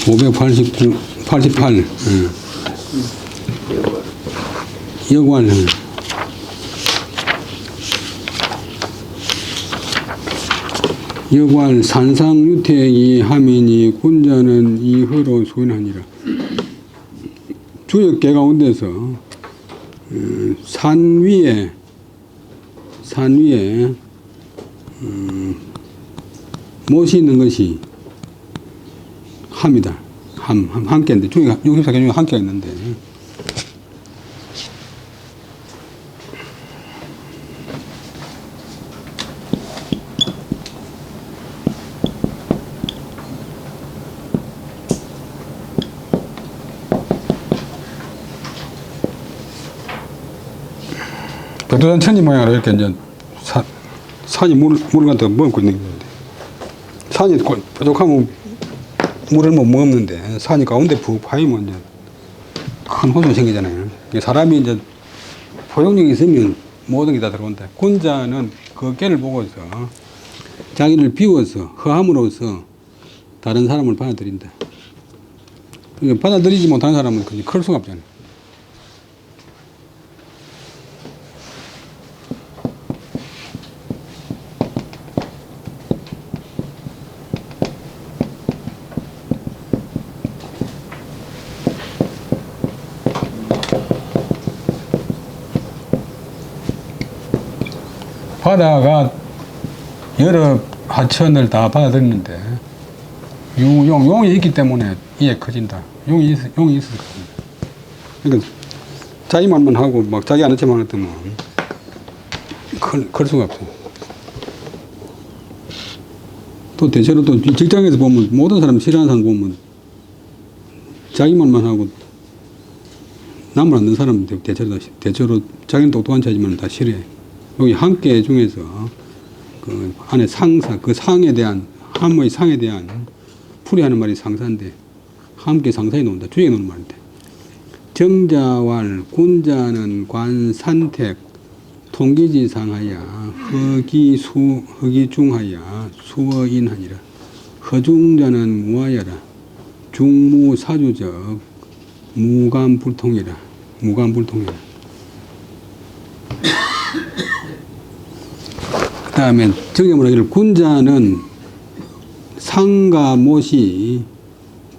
589, 88. 여관. 여관 산상유택이 하미니 군자는 이허로 소인하니라. 주역계 가운데서 산 위에 못이 있는 것이 함이다. 한 개인데, 중에 64개 중에 한 개가 있는데, 백두산 천지 모양으로 이렇게 이제 산이 물을 갖다가 먹고 있는 건데, 산이 뾰족하면 물을 못 먹는데, 산이 가운데 푹 파이면 이제 큰 호수가 생기잖아요. 사람이 이제 포용력이 있으면 모든 게 다 들어온다. 군자는 그 꾀를 보고서 자기를 비워서 허함으로써 다른 사람을 받아들인다. 그러니까 받아들이지 못하는 사람은 클 수가 없잖아요. 바다가 여러 하천을 다 받아들이는데 용이 있기 때문에 이해 커진다. 용이 있어서 커진다. 그러니까 자기 말만 하고 막 자기 아는 척만 했더면 클 수가 없어요. 또 대체로 또 직장에서 보면 모든 사람 싫어하는 사람 보면 자기 말만 하고 남을 안 듣는 사람 대체로 자기는 똑똑한 자지만 다 싫어해. 여기 한계 중에서 그 안에 상사, 그 상에 대한, 함의 상에 대한 풀이하는 말이 상사인데, 함께 상사에 놓는다. 주에 놓는 말인데. 정자왈 군자는 관산택 통기지상하야 허기중하야 수어인하니라. 허중자는 무하야라. 중무사주적 무감불통이라. 그 다음에 정점으로 하기를 군자는 상과 못이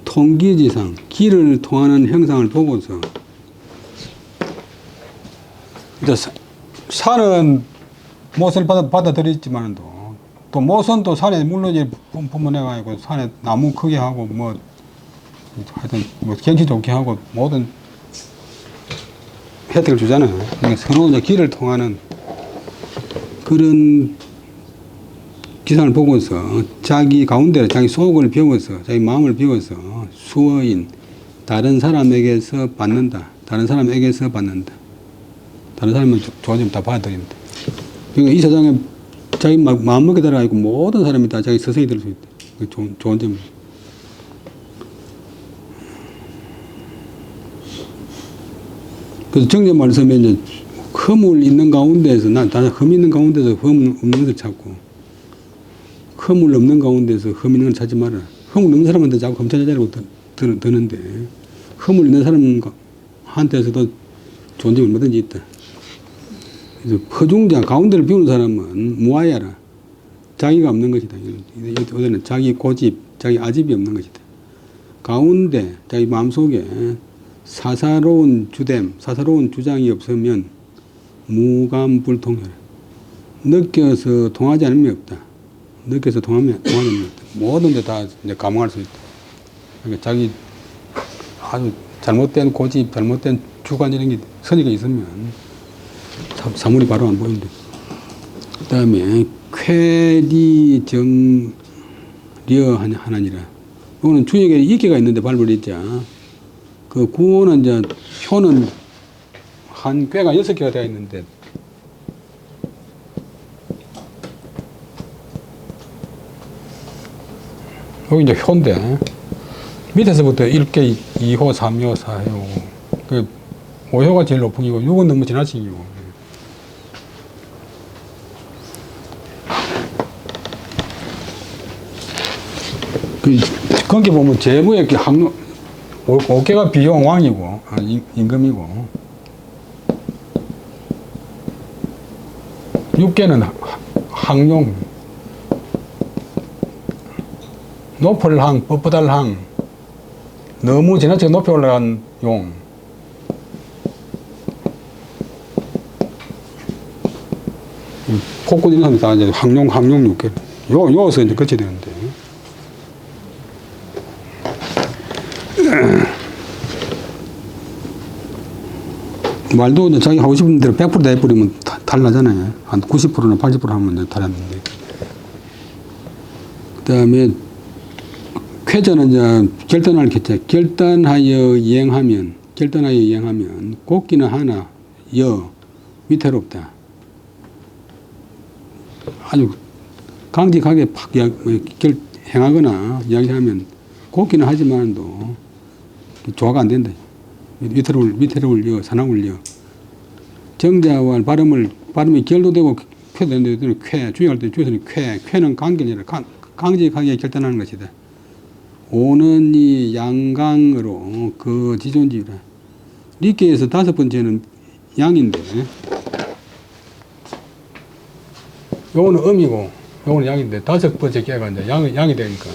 통기지상, 길을 통하는 형상을 보고서, 산은 못을 받아들였지만도 또 못은 또 산에 물러지 분분해가지고 산에 나무 크게 하고 하여튼 경치 좋게 하고 모든 혜택을 주잖아요. 그러니까 서로 이제 길을 통하는 그런 기상을 보고서 자기 가운데 자기 속을 비워서 자기 마음을 비워서 수어인 다른 사람에게서 받는다. 다른 사람은 좋아지면 다 받아들인다. 그러니까 이 세상에 자기 마음먹게 들어가고 모든 사람이 다 자기 서성이 될 수 있다. 좋은 점입니다. 그래서 정제 말씀에 이제 흠을 있는 가운데서 흠 있는 가운데서 흠 없는 것을 찾고, 흠을 없는 가운데서 흠 있는 걸 찾지 마라. 흠을 없는 사람한테 자꾸 흠 찾아자라고 드는데, 흠을 있는 사람한테서도 좋은 점이 얼마든지 있다. 그래서 허중자, 가운데를 비우는 사람은 무아야라. 자기가 없는 것이다. 이거는 자기 고집, 자기 아집이 없는 것이다. 가운데, 자기 마음속에 사사로운 주장이 없으면 무감불통이라. 느껴서 통하지 않으면 없다. 느껴서 통하면 없다. 모든 데 다 이제 감흥할 수 있다. 그러니까 자기 아주 잘못된 고집, 잘못된 주관 이런 게 선의가 있으면 사물이 바로 안 보인다. 그 다음에 쾌리정려 하나니라. 이거는 주역에 이계가 있는데 발벌 있자. 그 구호는 이제 표는 한 꾀가 6개가 되어 있는데, 여기 이제 효인데, 밑에서부터 1개, 2호, 3호, 4호. 그 5호가 제일 높은 이고, 6은 너무 지나친 이고. 거기 보면 재무의 항로 5개가 비용 왕이고 임금이고 6개는 항용 높을 항, 뻣뻣할 항, 너무 지나치게 높이 올라간 용. 폭군 이런 사람이 다 이제 항용 6개. 요어서 이제 거쳐야 되는데. 말도 이제 자기 하고 싶은 대로 100% 다 해버리면 탈나잖아요. 한 90%나 80% 하면 탈났는데. 그 다음에 쾌저는 이제 결단할 쾌자. 결단하여 이행하면 곱기는 하나, 위태롭다. 아주 강직하게 팍 행하거나 이야기하면 곱기는 하지만도 조화가 안 된다. 위태로울 사나울려. 정자와 발음이 결도되고 쾌되는 쾌, 주의할 때 주의서는 쾌는 강결이라 강직하게 결단하는 것이다. 오는 이 양강으로 그 지존지라. 리께에서 5번째는 양인데, 요거는 음이고, 요거는 양인데, 5번째 깨가 이제 양이 되니까,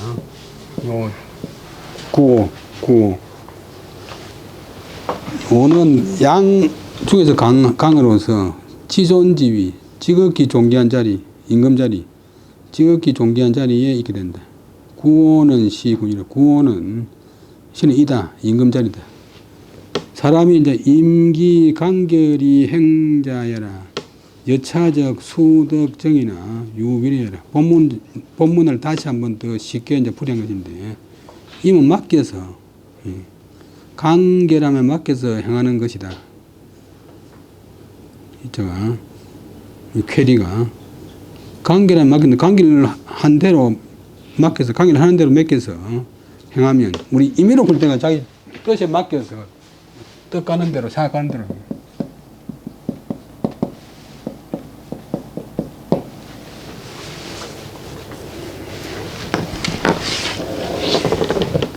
요, 오는 양 중에서 강으로서 지존지위, 지극히 존귀한 자리, 임금 자리, 지극히 존귀한 자리에 있게 된다. 구호는 시군이라. 구호는 시는 이다, 임금 자리다. 사람이 이제 임기 간결이 행자여라. 여차적 수덕정이나 유비례여라. 본문을 다시 한번 더 쉽게 이제 풀이한 것인데, 임은 맡겨서, 간결함에 맡겨서 행하는 것이다. 이자가, 쾌리가. 간결함에 맡겼는데, 간결을 한 대로 맡겨서, 강의를 하는 대로 맡겨서 행하면, 우리 임의로 풀 때가 자기 뜻에 맡겨서 뜻 가는 대로, 생각하는 대로.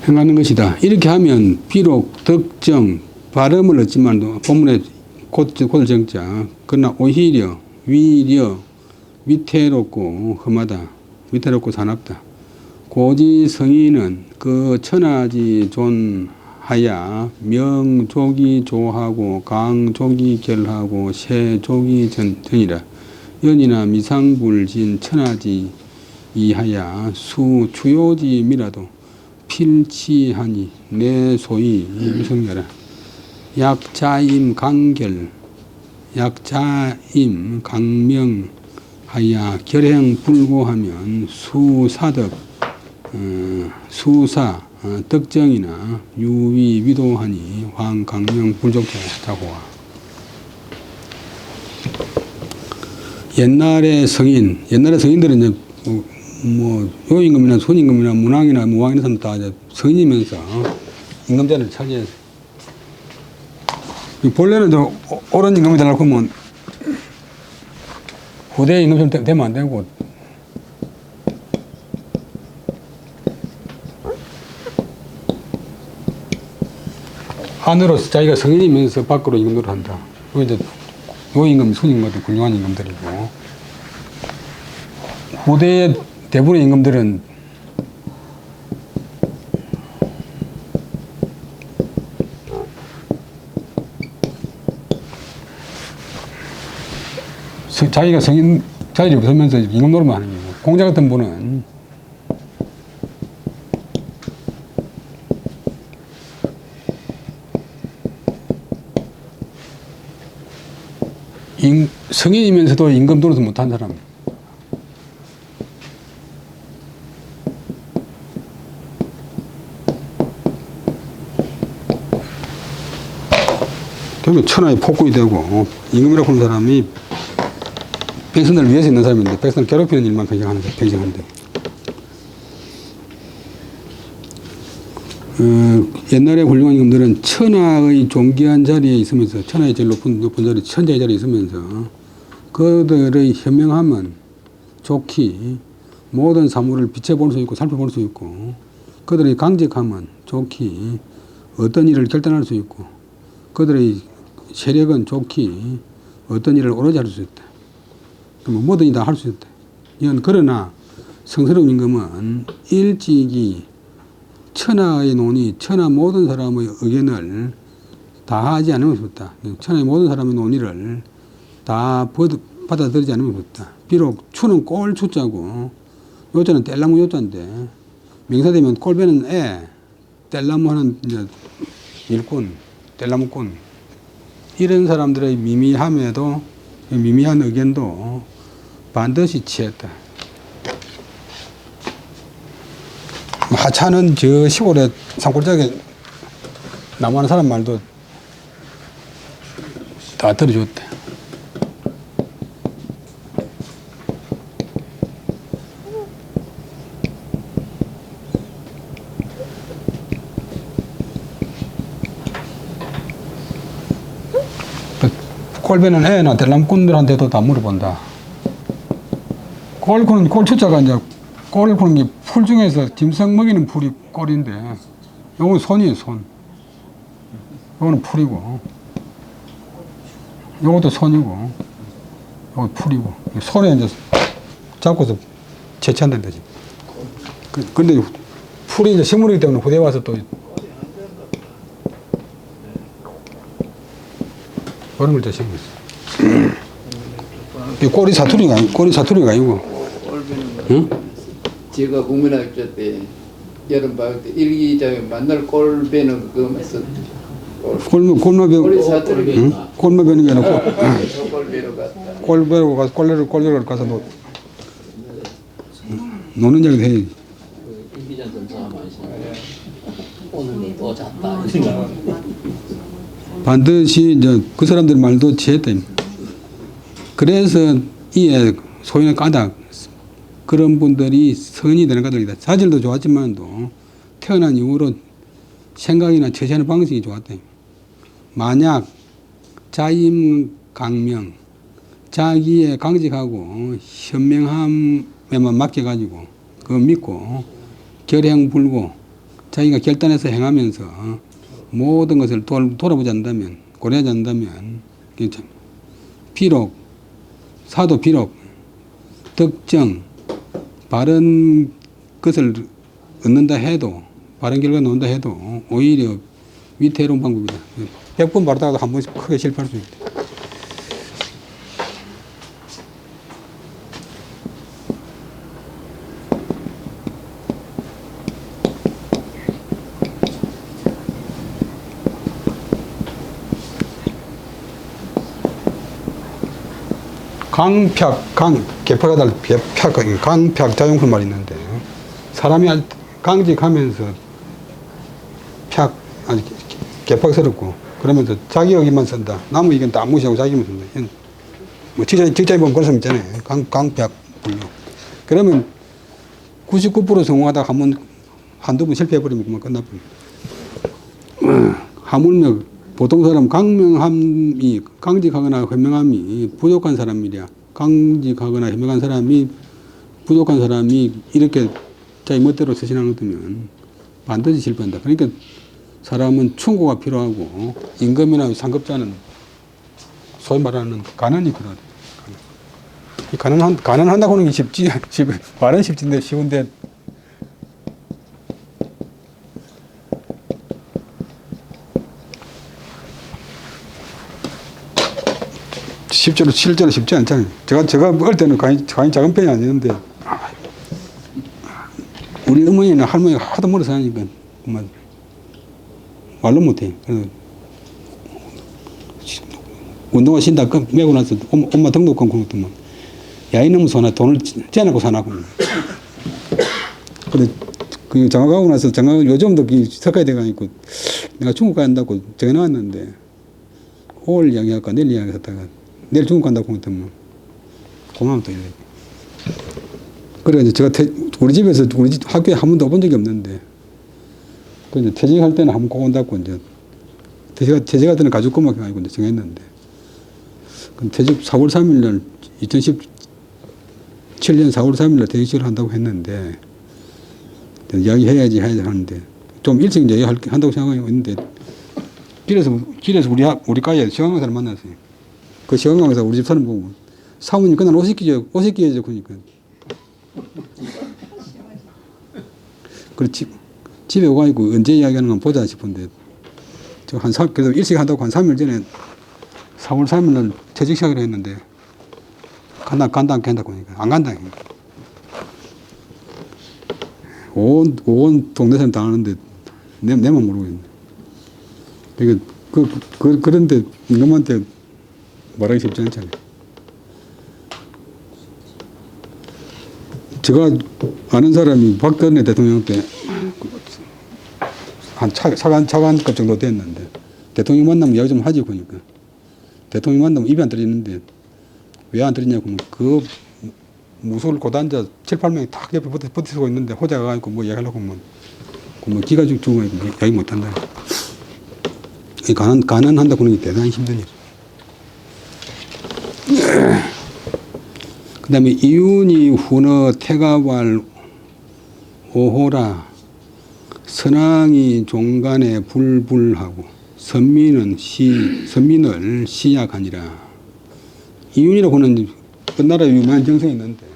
행하는 것이다. 이렇게 하면, 비록 덕정, 발음을 얻지만도, 본문에 곧을 정자, 그러나 오히려, 위태롭고 험하다. 위태롭고 사납다. 고지 성인은 그 천하지 존하야 명족이 조하고 강족이 결하고 세족이 전이라. 연이나 미상불진 천하지 이하야 추요지 미라도 필치하니 내 소위 유성여라. 약자임 강결 약자임 강명하야 결행 불고하면 수사덕 수사 덕정이나 유위 위도하니 황강명 불족자고와. 옛날의 성인들은 이제 뭐 요임금이나 손임금이나 문왕이나 무왕이나 사람 다 이제 성인이면서 임금자를 차지해서 본래는 저 옳은 임금이 되려고 하면 후대 임금처럼 되면 안 되고 안으로서 자기가 성인이면서 밖으로 임금을 한다. 그 이제 요임금, 순임금 같은 훌륭한 임금들이고, 후대의 대부분의 임금들은 자기가 성인 자리를 벗으면서 임금 노릇만 하는 거고, 공자 같은 분은 성인이면서도 임금 노릇을 못한 사람. 결국 천하의 폭군이 되고, 임금이라고 하는 사람이 백성을 위해서 있는 사람인데, 백성을 괴롭히는 일만 평생하는데. 옛날에 훌륭한 임금들은 천하의 존귀한 자리에 있으면서, 천하의 제일 높은 자리, 천자의 자리에 있으면서, 그들의 현명함은 좋기 모든 사물을 비춰볼 수 있고 살펴볼 수 있고 그들이 강직하면 좋기 어떤 일을 결단할 수 있고 그들의 세력은 좋기 어떤 일을 오로지 할 수 있다. 그러면 뭐든지 다 할 수 있다. 이건 그러나 성스러운 임금은 일찍이 천하의 논의, 천하 모든 사람의 의견을 다 하지 않으면 좋다. 천하의 모든 사람의 논의를 다 받아들이지 않으면 좋다. 비록 추는 꼴 추자고 요자는 뗄나무 요자인데 명사되면 꼴배는 애, 뗄나무 하는 이제 일꾼, 뗄나무꾼 이런 사람들의 미미함에도 미미한 의견도 반드시 취했다. 하찮은 저 시골에 산골짜기에 나무하는 사람 말도 다 들어줬대. 꼴배는 애나 델람꾼들한테도 다 물어본다. 꼴꾸는 꼴추자가 이제 꼴꾸는 게 풀 중에서 짐승 먹이는 풀이 꼴인데 요건 손이에요, 손. 요거는 풀이고 요것도 손이고 요건 풀이고 손에 이제 잡고서 채취한다는 거지. 근데 풀이 이제 식물이기 때문에 후대에 와서 또 그런 걸 드시고 있어. 꼬리 사투리가 아니고. 응? 제가 국민학교 때 여름방학 때 일기장에 만날 꼴배는 그거 했었. 꼬리 사투리. 응? 꼴마 배는 게 아니고. 꼴배로 갔다. 꼴배로 가서 노는 얘기도 해야지. 일기장 전사하면 오늘 또 잤다. 반드시 이제 그 사람들 말도 지했다. 그래서 이에 소인의 까닭 그런 분들이 성인이 되는 까닭이다. 자질도 좋았지만도 태어난 이후로 생각이나 처시하는 방식이 좋았다. 만약 자임 강명 자기의 강직하고 현명함에만 맡겨가지고 그거 믿고 결행불고 자기가 결단해서 행하면서 모든 것을 돌아보지 않는다면, 고려하지 않는다면, 비록, 사도 비록, 득정, 바른 것을 얻는다 해도, 바른 결과가 나온다 해도, 오히려 위태로운 방법이다. 100번 바르다가도 한 번씩 크게 실패할 수 있다. 개파가 달 강팍 자용술 말이 있는데 사람이 강직하면서 아주 개팍스럽고 그러면서 자기 의견만 쓴다. 남의 의견 다 무시하고 자기만 쓴다. 뭐 직장에 보면 그런 사람 있잖아요. 강팍 불려. 그러면 99% 성공하다가 한두 번 실패해버리면 그만 끝나버립니다. 하물며 보통 사람 강직하거나 현명함이 부족한 사람이랴. 강직하거나 현명한 사람이 부족한 사람이 이렇게 자기 멋대로 서신하는 것이면 반드시 실패한다. 그러니까 사람은 충고가 필요하고 임금이나 상급자는 소위 말하는 가난이 필요하다. 가난한다고 하는 게 쉽지. 말은 쉽지인데 쉬운데 실제로 쉽지 않잖아요. 제가 어릴 때는 간이 작은 편이 아니었는데, 우리 어머니나 할머니가 하도 멀어서 하니까, 정말, 말로 못해. 그래서, 운동화 신다 메고 나서 엄마 등록금 그것도 야, 이놈의 소나 돈을 째놓고 사나고. 근데, 그 장학하고 나서 요즘도 석가에 돼가니까, 내가 중국 가야 한다고 정해놨는데, 올 이야기할까, 내일 이야기했다가, 내일 중국 간다고 했더니 고마움 또 이래. 그래 이제 제가 우리 집에서 우리 집 학교에 한 번도 와본 적이 없는데, 그 이제 퇴직할 때는 한 번 꼭 온다고 이제 퇴직할 때는 가족 고맙게 가지고 이제 정했는데, 그 퇴직 4월 3일 날 2017년 4월 3일 날 퇴직을 한다고 했는데, 이야기해야지 해야 하는데 좀 일찍 이제 한다고 생각하고 있는데 길에서 우리 과에 시간강사를 만났어요. 그 시간강사 우리 집 사람 보고 사모님 그날 옷 입기죠 그러니까. 그래 집에 오가지고 언제 이야기하는 건 보자 싶은데 그래도 일찍 한다고 한 3일 전에 4월 3일 날 퇴직 시작을 했는데 간다 한다고 하니까 안 간다. 온 동네 사람 다 아는데 내만 모르고 있네. 그런데 임금한테 말하기 쉽지 않잖아요. 제가 아는 사람이 박근혜 대통령 때 한 차관급 정도 됐는데 대통령 만나면 이야기 좀 하지 보니까 대통령 만나면 입이 안 떨어지는데 왜 안 떨어지냐고 그 무술 고단자 7, 8명이 딱 옆에 버티고 있는데 호자가 가지고 뭐 이야기하려고 하면 기가 죽고 이야기 못한다. 가난한다 그러는 게 대단히 힘든 일. 그 다음에 이윤이 훈어 태가왈 오호라 선왕이 종간에 불불하고 선민을 시약하니라. 이윤이라고 하는 끝나라에 유명한 정성이 있는데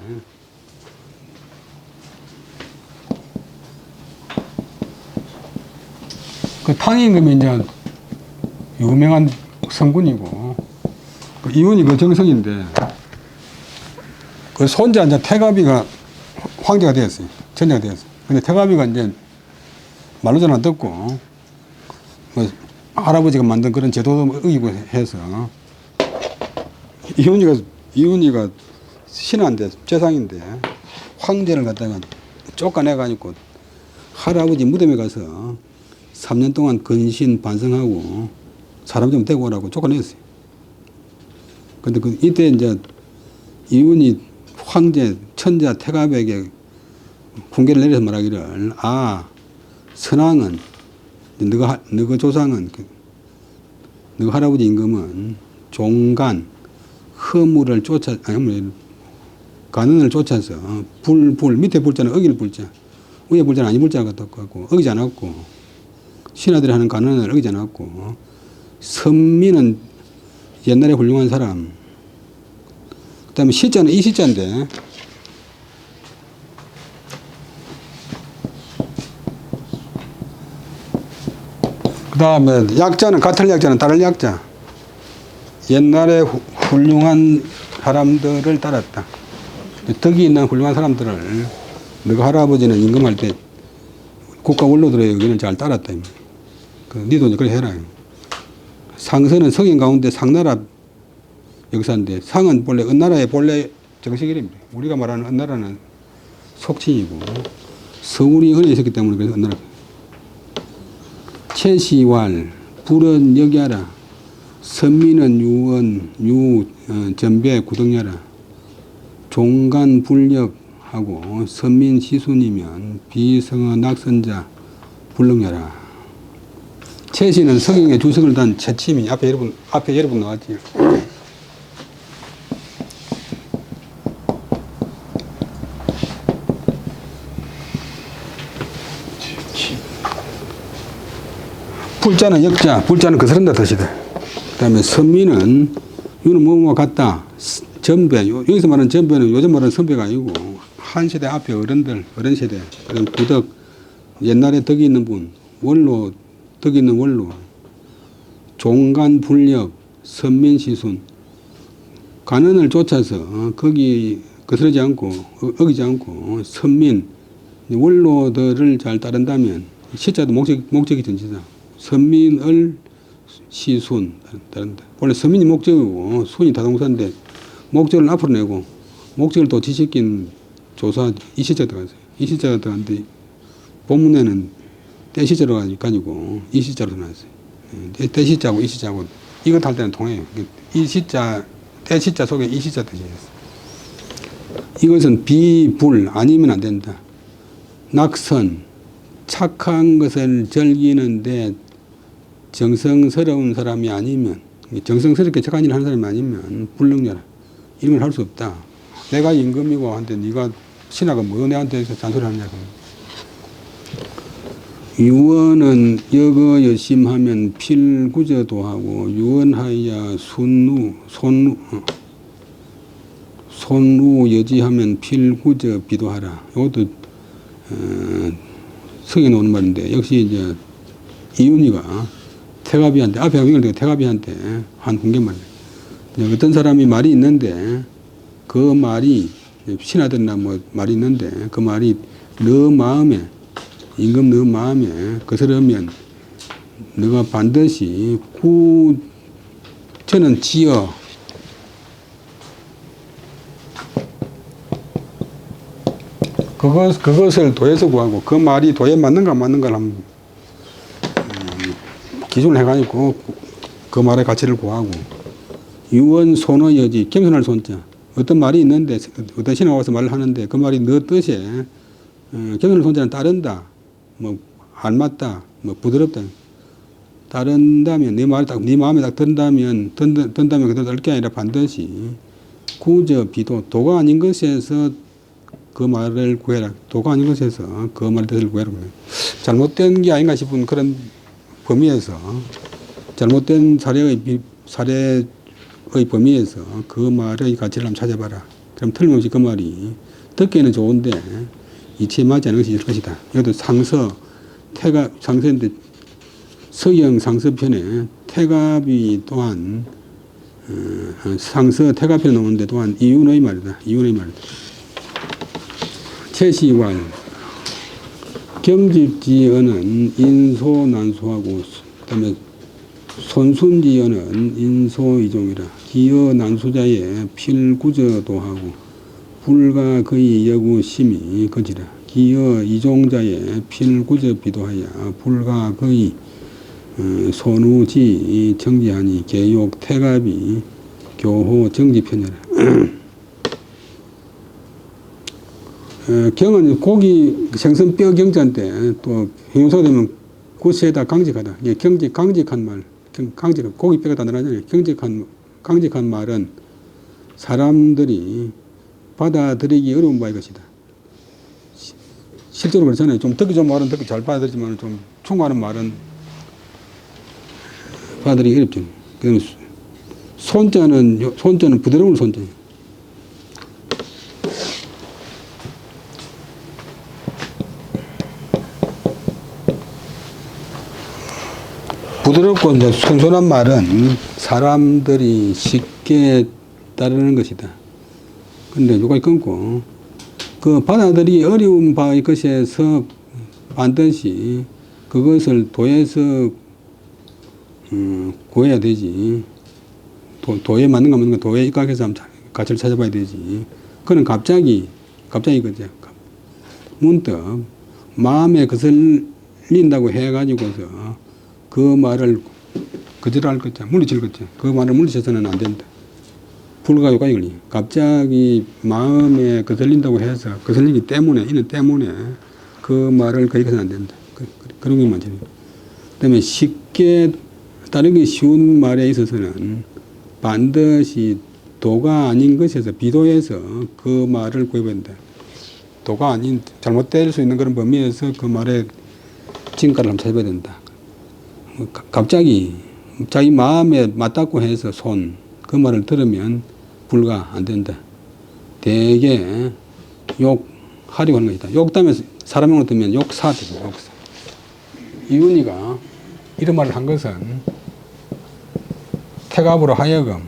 그 탕임금이 이제 유명한 성군이고 그 이윤이 그 정성인데 그 손자 이제 태가비가 황제가 되었어요. 전제가 되었어요. 근데 태가비가 이제 말로 잘 안 듣고 뭐 할아버지가 만든 그런 제도도 어기고 해서 이윤이가 신하인데 재상인데 황제를 갖다가 쫓아내가지고 할아버지 무덤에 가서 3년 동안 근신 반성하고 사람 좀 데리고 오라고 쫓아냈어요. 근데 이때 이제 이윤이 황제 천자 태갑에게 훈계를 내려서 말하기를 선왕은 너가 조상은 너가 할아버지 임금은 종간 허물을 간언을 쫓아서 밑에 불자는 어길 불자 위에 불자는 아니 불자 같았고 어기지 않았고 신하들이 하는 간언을 어기지 않았고 선민은 옛날에 훌륭한 사람 그 다음에 시자는 이 시자인데 그 다음에 약자는 같을 약자는 다를 약자 옛날에 훌륭한 사람들을 따랐다. 덕이 있는 훌륭한 사람들을 너가 할아버지는 임금할 때 국가 원로들의 의견을 잘 따랐다. 니도 이제 그래 해라. 상서는 성인 가운데 상나라 역사인데 상은 본래 은나라의 본래 정식 이름입니다. 우리가 말하는 은나라는 속칭이고 서울이 은에 있었기 때문에 그래서 은나라. 채시왈 불은 여기하라. 선민은 유언 전배 구덕냐라. 종간 불력하고 선민 시순이면 비성어 낙선자 불능냐라. 채시는 성경의 주석을 단 채침이 앞에 여러분 나왔지. 불자는 역자, 불자는 거스른다 뜻이다. 그 다음에 선민은 유는 뭐뭐 같다. 전배, 여기서 말하는 전배는 요즘 말하는 선배가 아니고 한 세대 앞에 어른 세대, 그다음 구덕, 옛날에 덕이 있는 분, 원로, 덕이 있는 원로, 종간 불력, 선민시순, 간언을 쫓아서 거기 거스르지 않고 어기지 않고 선민, 원로들을 잘 따른다면 시자도 목적이 전치사. 선민을 시순 따른다. 원래 선민이 목적이고 순이 다동사인데 목적을 앞으로 내고 목적을 또 지시킨 조사 이 시자가 들어갔어요. 이 시자가 들어갔는데 본문에는 때 시자로 가지고 이 시자로 나왔어요. 때 시자고 이 시자고 이것 할 때는 통해요. 이 시자 때 시자 속에 이 시자 뜻이었어요. 이것은 비불 아니면 안 된다. 낙선 착한 것을 즐기는데 정성스러운 사람이 아니면 정성스럽게 착한 일을 하는 사람이 아니면 불능녀라. 이런 걸 할 수 없다. 내가 임금이고 한데 네가 신하가 뭐 내한테 잔소리 하느냐고. 유언은 여거 여심하면 필구저도 하고 유언하여 손우 여지하면 필구저 비도하라. 이것도 성에 나오는 말인데 역시 이제 이윤이가 태가비한테 앞에 연결되고 태가비한테 한 훈계말이에요. 어떤 사람이 말이 있는데 그 말이 신하들나 뭐 말이 있는데 그 말이 너 마음에 임금 너 마음에 거스르면 너가 반드시 저는 지어 그것을 도에서 구하고 그 말이 도에 맞는가 안 맞는가를 한번 기준을 해가지고 그 말의 가치를 구하고 유언 손의 여지 겸손할 손자 어떤 말이 있는데 어떤 신하가 와서 말을 하는데 그 말이 너 뜻에 겸손할 손자는 따른다 뭐 안 맞다 뭐 부드럽다 따른다면 네 말이 딱 네 마음에 딱 든다면 그대로 할 게 아니라 반드시 구저 비도 도가 아닌 것에서 그 말을 구해라. 도가 아닌 것에서 그 말의 뜻을 구해라. 잘못된 게 아닌가 싶은 그런 범위에서 잘못된 사례의 범위에서 그 말의 가치를 한번 찾아봐라. 그럼 틀림없이 그 말이 듣기에는 좋은데 이치에 맞지 않은 것이 있을 것이다. 이것도 상서인데 서경 상서편에 태갑이 또한 상서 태갑편에 나오는데 또한 이윤의 말이다. 이윤의 말이다. 채시왈 경집지어는 인소난소하고 그다음에 손순지어는 인소이종이라 기어 난소자의 필구저도 하고 불가 거의 여구심이 거지라 기어 이종자의 필구저 비도하여 불가 거의 손우지 정지하니 개욕 태갑이 교호 정지편이라. 경은 고기 생선뼈 경자인데 또 형용사가 되면 구세다 강직하다. 이게 강직한 말, 강직한 고기뼈가 단단하잖아요. 강직한 말은 사람들이 받아들이기 어려운 바일 것이다. 실제로 그렇잖아요. 좀 듣기 좋은 말은 듣기 잘 받아들이지만 좀 충고하는 말은 받아들이기 어렵죠. 그다음에 손자는 부드러운 손자예요. 부드럽고 이제 손손한 말은 사람들이 쉽게 따르는 것이다. 근데 요까지 끊고 그 받아들이기 어려운 바의 것에서 반드시 그것을 도에서 구해야 되지. 도에 맞는가 맞는가 도에 입각해서 한번 가치를 찾아봐야 되지. 그는 갑자기 그죠. 문득 마음에 거슬린다고 해가지고서 그 말을 거절할 거죠. 물리칠 거죠. 그 말을 물리쳐서는 안 된다. 불가 요까지 걸리. 갑자기 마음에 거슬린다고 해서 거슬리기 때문에 이는 때문에 그 말을 거기서는 안 된다. 그런 게 많죠. 그다음에 쉽게 따르기 쉬운 말에 있어서는 반드시 도가 아닌 것에서 비도에서 그 말을 구해야 된다. 도가 아닌 잘못될 수 있는 그런 범위에서 그 말의 진가를 한번 찾아봐야 된다. 갑자기 자기 마음에 맞닿고 해서 그 말을 들으면 불가 안 된다. 대개 욕하려고 하는 것이다. 욕담에 사람을 들면 욕사죠. 욕사. 이윤이가 이런 말을 한 것은 태갑으로 하여금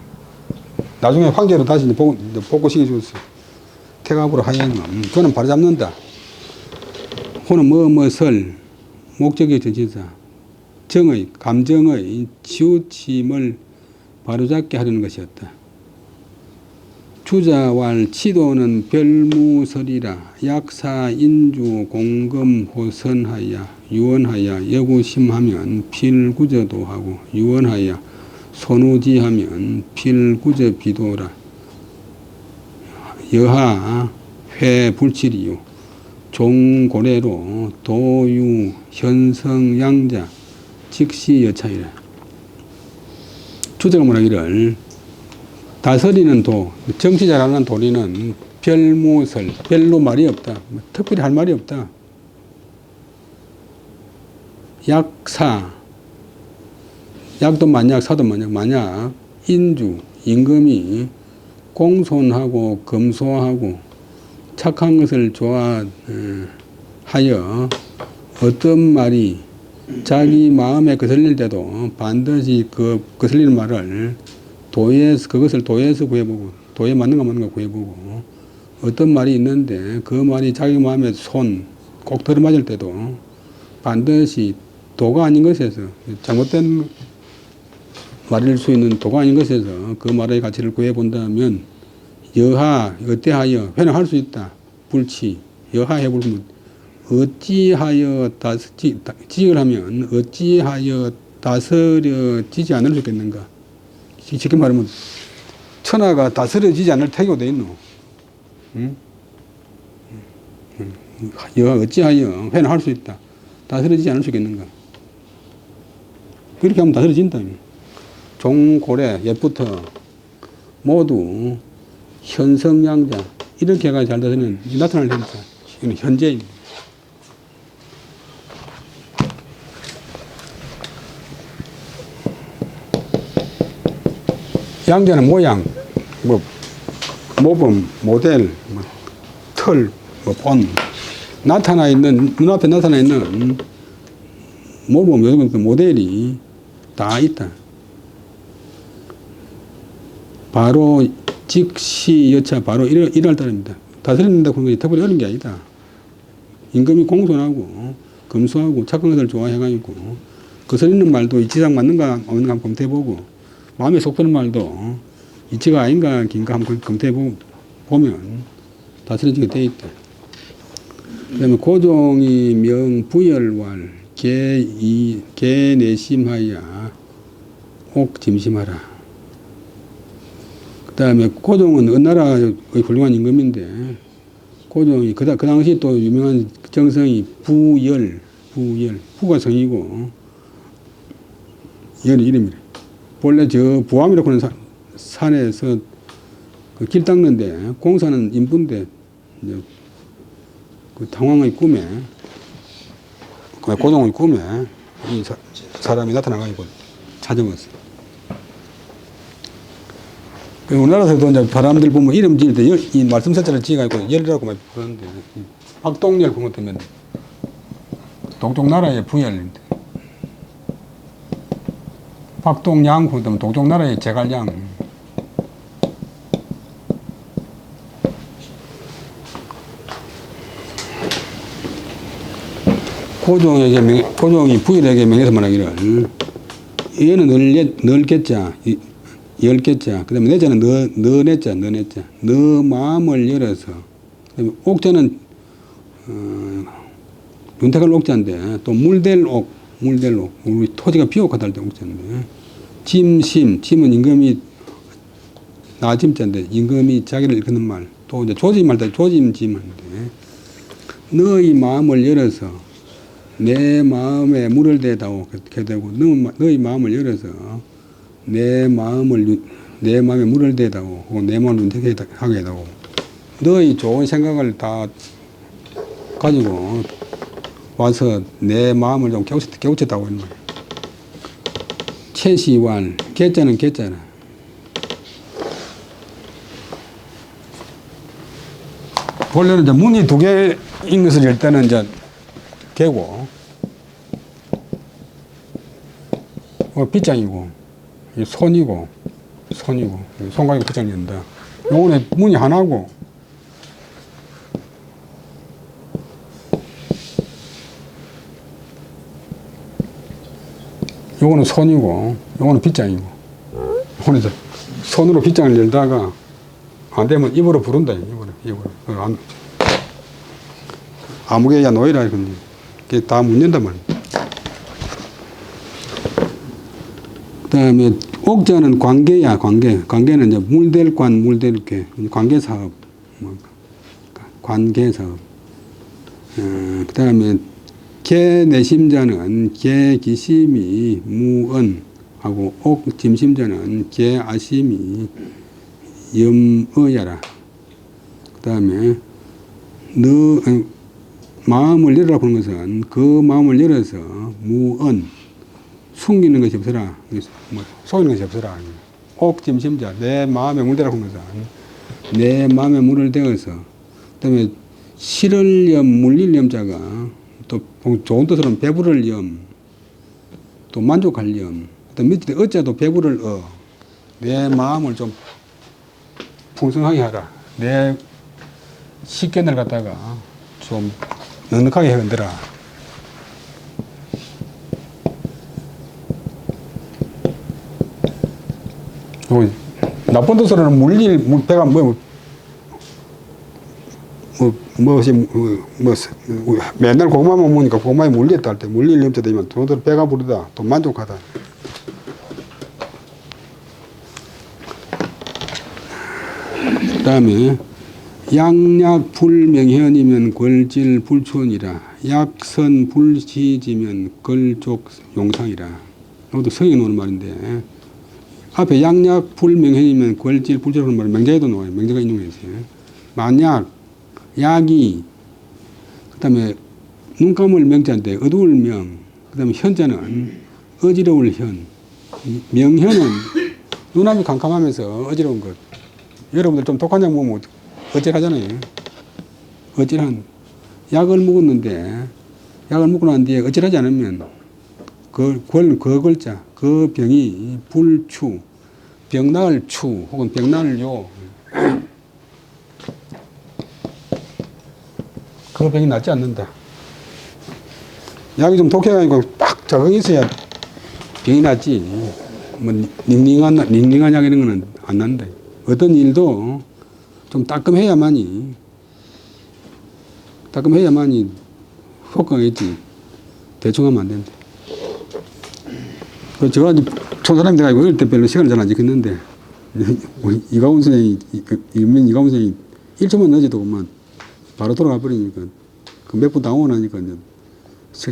나중에 황제로 다시 복구시켜 줬어요. 태갑으로 하여금 그거는 바로잡는다. 호는 뭐뭐설 목적의 전치사 감정의 치우침을 바로잡게 하려는 것이었다. 주자왈 치도는 별무설이라 약사 인주 공금 호선하여 유언하여 여구심하면 필구저도 하고 유언하여 손우지하면 필구저 비도라. 여하 회불칠이요 종고래로 도유 현성양자 직시 여차이라. 주자가 뭐라기를 다스리는 정치 잘하는 도리는 별무설 별로 말이 없다. 특별히 할 말이 없다. 약사, 약도 만약, 사도 만약, 만약, 인주, 임금이 공손하고 검소하고 착한 것을 좋아하여 어떤 말이 자기 마음에 거슬릴 때도 반드시 그 거슬리는 말을 그것을 도에서 구해보고, 도에 맞는가 구해보고, 어떤 말이 있는데 그 말이 자기 마음에 꼭 들어맞을 때도 반드시 도가 아닌 것에서, 잘못된 말일 수 있는 도가 아닌 것에서 그 말의 가치를 구해본다면 어때하여 회능할 수 있다. 불치, 여하해보면 어찌하여 지적을 하면 어찌하여 다스려지지 않을 수 있겠는가. 쉽게 말하면 천하가 다스려지지 않을 태교가 돼 있노. 응? 어찌하여 회능할 수 있다. 다스려지지 않을 수 있겠는가. 그렇게 하면 다스려진다. 종고래, 옛부터 모두 현성양자, 이렇게 해가 잘 다스리는 나타날 테니까. 이건 현재입니다. 양자는 모양, 모범, 모델, 틀, 본. 눈앞에 나타나 있는 모범, 요즘 모델이 다 있다. 바로 직시 여차 바로 일할 따릅니다. 다스린다고 하는 것이特별히 어려운 게 아니다. 임금이 공손하고 검소하고 착한 것을 좋아해가지고 거슬리는 말도 이치상 맞는가 한번 검토해보고 마음에 속 드는 말도 이치가 아닌가 긴가 한번 검토해보면 다스려지게 돼 있다. 그 다음에 고종이 명 부열왈 개내심하여 옥 짐심하라. 그 다음에 고종은 어느 나라의 훌륭한 임금인데 고종이 그 당시 또 유명한 정성이 부열, 부가 성이고 열이 이름이래. 본래 저 부암이라고 하는 산에서 그 길 닦는데 공사는 인부인데 이제 그 당황의 꿈에 고종의 꿈에 이 사람이 나타나가지고 찾아왔어. 우리나라에서도 이제 사람들 보면 이름 지을 때 이 말씀 자체를 지어가지고 열이라고 막 부르는데 박동열 그런 것 때문에 동쪽 나라의 부열인데 박동양 그런 것 때문에 동쪽 나라의 제갈량 고종이 부열에게 명해서 말하기를 얘는 넓겠자 열겠자. 그 다음에 내자는 너내자. 너 마음을 열어서. 그 다음에 옥자는, 윤택할 옥자인데, 또 물댈 옥. 우리 토지가 비옥하다 할 때 옥자인데. 짐은 임금이, 나짐자인데, 임금이 자기를 일컫는 말. 또 이제 조짐할 때 조짐하는데, 너의 마음을 열어서, 내 마음에 물을 대다오. 그렇게 되고, 너의 마음을 열어서, 내 마음에 물을 대다고, 혹은 내 마음을 윤택하게 해다고, 너의 좋은 생각을 다 가지고 와서 내 마음을 좀 깨우쳤다고 하는 거예요. 채시완, 개자는 개자라. 본래는 이제 문이 두 개인 것을 열 때는 이제 개고, 빗장이고, 손이고 손가락이 빗장 연다. 요거는 문이 하나고 요거는 손이고 요거는 빗장이고 요거는 손으로 빗장을 열다가 안 되면 입으로 부른다. 입으로 아무개야 놓이라 그게 다 문 연단 말이야. 그 다음에 옥자는 관계야. 관계는 이제 물댈게 관계사업, 관계사업. 그 다음에 개내심자는 개기심이 무언하고 옥짐심자는 개아심이 염어야라. 그 다음에 마음을 열으라 하는 것은 그 마음을 열어서 무언 숨기는 것이 없어라. 뭐 속이는 것이 없어라. 옥짐심자 내 마음에 물대라 하는 것은 내 마음에 물을 대어서 그다음에 실을 염 물릴 염자가 또 좋은 뜻으로는 배부를 염 또 만족할 염 또 밑에 어째도 배부를 내 마음을 좀 풍성하게 하라. 내 식견을 갖다가 좀 넉넉하게 흔들어. 나쁜 뜻으로는 물릴 배가 맨날 고구마만 먹으니까 고구마에 물렸다 할 때 물릴 염자 되면 돈으로 배가 부르다 또 만족하다. 그 다음에 양약불명현이면 걸질불촌이라 약선불시지면 걸족 용상이라. 이것도 성에 나오는 말인데 앞에 양약불명현이면 걸질불촌이라는 말은 명제에도 나와요. 명제가 인용해 있어요. 만약 약이 그 다음에 눈 감을 명자인데 어두울 명 그 다음에 현자는 어지러울 현 명현은 눈앞이 캄캄하면서 어지러운 것. 여러분들 좀 독한 약 먹으면 어질하잖아요. 어질한 약을 먹었는데 약을 먹고 난 뒤에 어질하지 않으면 그 글자 그 병이 불추 병 나을 추 혹은 병 나을 요 그 병이 낫지 않는다. 약이 좀 독해가지고 딱 적응이 있어야 병이 낫지. 뭐 닝닝한 약 이런 거는 안 난다. 어떤 일도 좀 따끔해야만이 효과가 있지. 대충 하면 안 된다. 제가 촌사람이 돼가지고 어릴 때 별로 시간을 잘 안 지켰는데 이가훈 선생이 이가훈 선생이 1초만 늦어도 그만 바로 돌아가 버리니까 그 몇 분 당하고 나니까 이제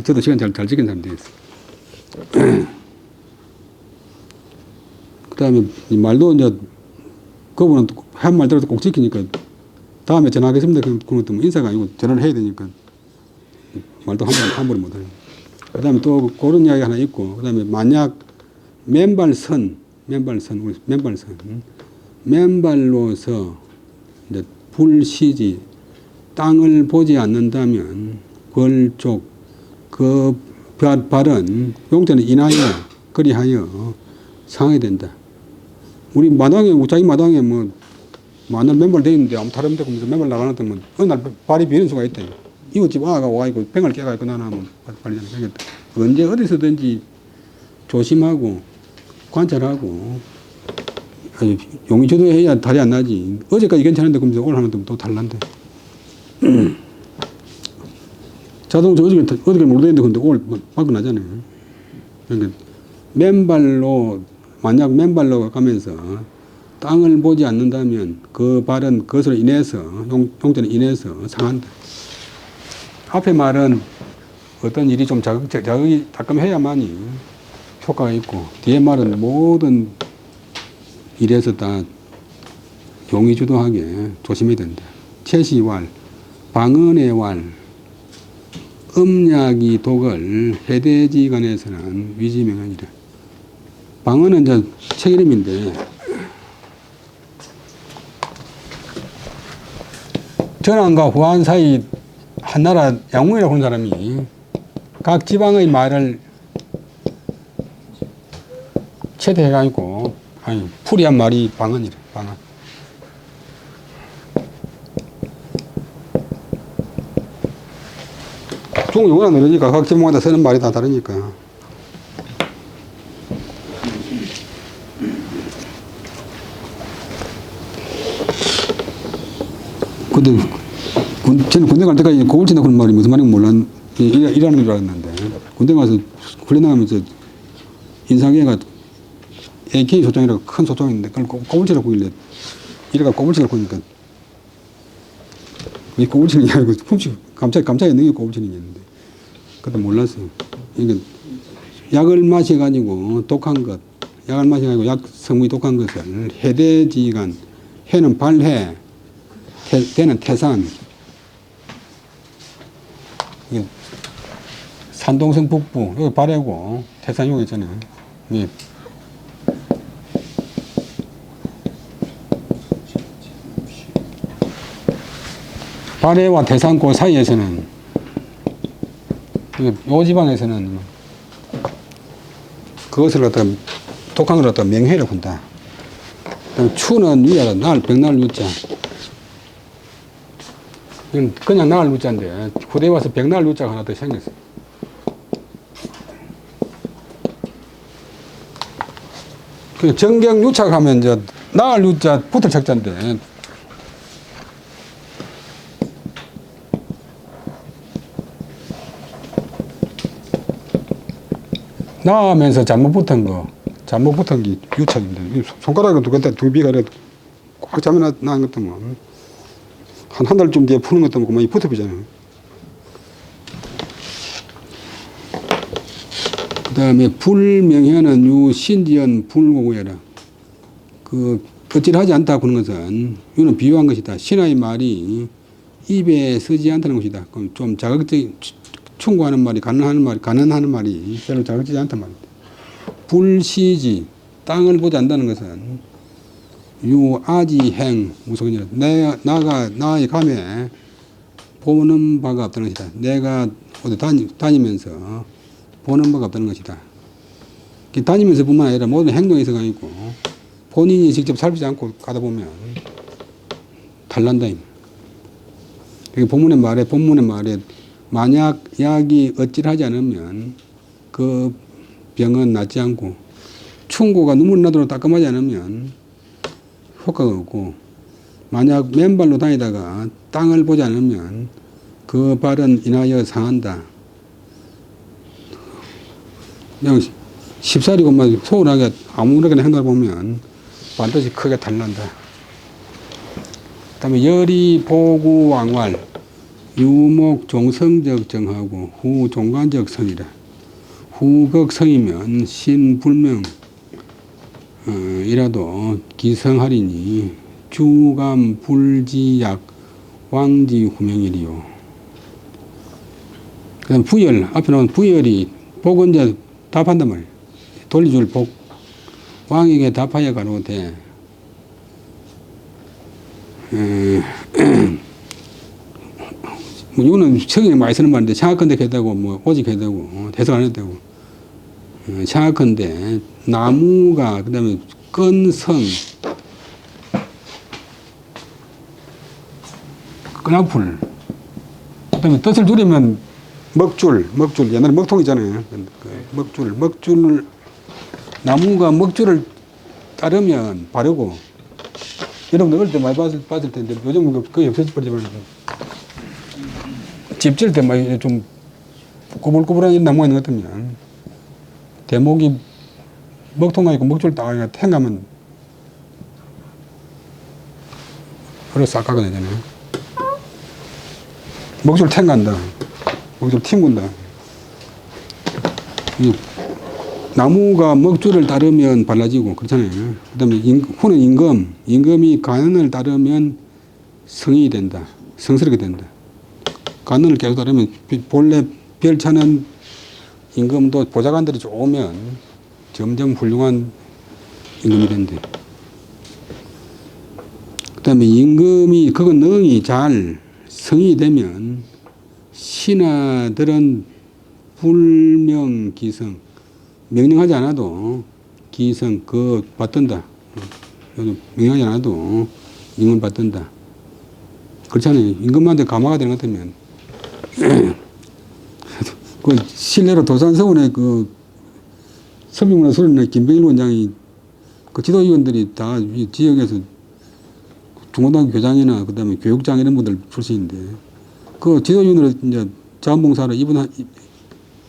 저도 시간 잘 지킨 사람이 됐어. 그 다음에 이 말도 이제 그분은 한 말대로 꼭 지키니까 다음에 전화하겠습니다. 그런 것도 인사가 아니고 전화를 해야 되니까 말도 함부로 못해요. 그 다음에 또 그런 이야기 하나 있고, 그 다음에 만약 맨발로서 이제 불시지 땅을 보지 않는다면 걸족 그 발은 용태는 인하여 그리하여 상하게 된다. 우리 마당에 자기 마당에 뭐 만날 맨발 돼 있는데 아무 다른 데 보면서 맨발 나가는데 어느 날 발이 비는 수가 있대. 이웃집 아가 와가지고 뱅을 깨가지고 나는 발리잖아. 그러니까 언제 어디서든지 조심하고 관찰하고 용의 주도해야 달이 안 나지. 어제까지 괜찮은데 그러면서 오늘 하면 또 달란데. 자동차 어저께 모르겠는데 근데 오늘 밖에 나잖아요. 그러니까 만약 맨발로 가면서 땅을 보지 않는다면 그 발은 그것으로 인해서 용태는 인해서 상한다. 앞에 말은 어떤 일이 좀 자극이 따끔해야만이 효과가 있고 뒤에 말은 모든 일에서 다 용의주도하게 조심해야 된다. 채시왈, 방언의 왈, 음약이 독을 해대지간에서는 위지명하니라. 방언은 이제 책 이름인데 전한과 후한 사이 한나라 양문이라고 하는 사람이 각 지방의 말을 채택해가지고 풀이한 말이 방언이래. 방언. 중국 용어가 다르니까 각 지방마다 쓰는 말이 다 다르니까. 근데 저는 군대 갈 때까지 고글 친다 그런 말이 무슨 말인지 일하는 줄 알았는데 군대 가서 훈련 나가면서 인상애가 AK 소총이라고 큰 소총인데 그걸 꼬불치라고 보길래 이래가 꼬불치라고 보니까 이 꼬불치는 게 아니고 훔치 감차게 능이 꼬불치는 게 있는데 그때 몰랐어요. 그러니까 약을 마셔가지고 독한 것, 약을 마셔가지고 약 성분이 독한 것을 해대지간, 해는 발해, 대는 태산, 이게 산동성 북부, 여기 발해고, 태산용 있잖아요. 이 발해와 태산고 사이에서는, 요 지방에서는 그것을 갖다가, 독한 걸 갖다가 명회를 한다. 그다음에 추는 위아래, 백날 유자. 이건 그냥 나을 유자인데, 후대에 와서 백날 유자가 하나 더 생겼어. 그 정경 유착하면 이제 나을 유자 붙을 책자인데, 나으면서 잘못 붙은 게 유착입니다. 손가락으로 두 비가 꽉 잡아 나은 것도 뭐, 한 달쯤 뒤에 푸는 것도 뭐, 붙어비잖아요. 그 다음에 불명현은 유 신지연 불고구여라. 어찌하지 않다 그런 것은 유는 비유한 것이다. 신하의 말이 입에 서지 않다는 것이다. 그럼 좀 자극적인, 충고하는 말이, 가난하는 말이 별로 자극적이지 않단 말입니다. 불시지, 땅을 보지 않는다는 것은 유아지행 무속이라. 나의 감에 보는 바가 없다는 것이다. 내가 어디 다니면서 보는 바가 없다는 것이다. 다니면서 뿐만 아니라 모든 행동에서가 있고, 본인이 직접 살피지 않고 가다 보면 탈난다. 여기 본문의 말에 만약 약이 어찌하지 않으면 그 병은 낫지 않고, 충고가 눈물 나도록 따끔하지 않으면 효과가 없고, 만약 맨발로 다니다가 땅을 보지 않으면 그 발은 인하여 상한다. 그냥 쉽사리고만 소홀하게 아무렇게나 행동을 보면 반드시 크게 탈난다. 그 다음에 열이 보구 왕활, 유목 종성적 정하고 후 종관적 성이라. 후극성이면 신불명 이라도 기성하리니 주감 불지약 왕지 후명이리요. 그 다음 부열, 앞에 나온 부열이 복은 이제 답한단 말이에요. 돌려줄 복. 왕에게 답하여 가로되 뭐 이거는 성경에 많이 쓰는 말인데, 생각컨대 해되고 뭐 오직 해되고 해석 안 해도 되고, 생각컨대 나무가, 그 다음에 끈성, 끈악풀, 그 다음에 뜻을 줄이면 먹줄, 옛날에 먹통이잖아요. 먹줄, 나무가 먹줄을 따르면 바르고, 여러분 어릴 때 많이 봤을 텐데, 요즘은 거의 없어져버리죠. 집 지을 때 많이 좀 꼬불꼬불한 나무가 있는 것 같으면, 대목이 먹통가 있고 먹줄 딱 탱가면 그래 싹 깎아내잖아요. 먹줄 탱간다. 먹줄 튕군다. 나무가 먹줄을 따르면 발라지고 그렇잖아요. 그 다음에 후는 임금이 간언을 따르면 성이 된다. 성스럽게 된다. 간언을 계속 따르면 본래 별차는 임금도 보좌관들이 좋으면 점점 훌륭한 임금이 된대. 그 다음에 임금이 그건 능이 잘 성이 되면 신하들은 불명기성, 명령하지 않아도 기성 그 받든다. 명령하지 않아도 임금 받든다. 그렇잖아요. 임금한테 감화가 되는 것 같으면 그 실내로 도산서원의 그 서민문화 소리는 김병일 원장이 그 지도위원들이 다 이 지역에서 중고등학교 교장이나 그 다음에 교육장 이런 분들 출신인데, 그 지도위원으로 이제 자원봉사로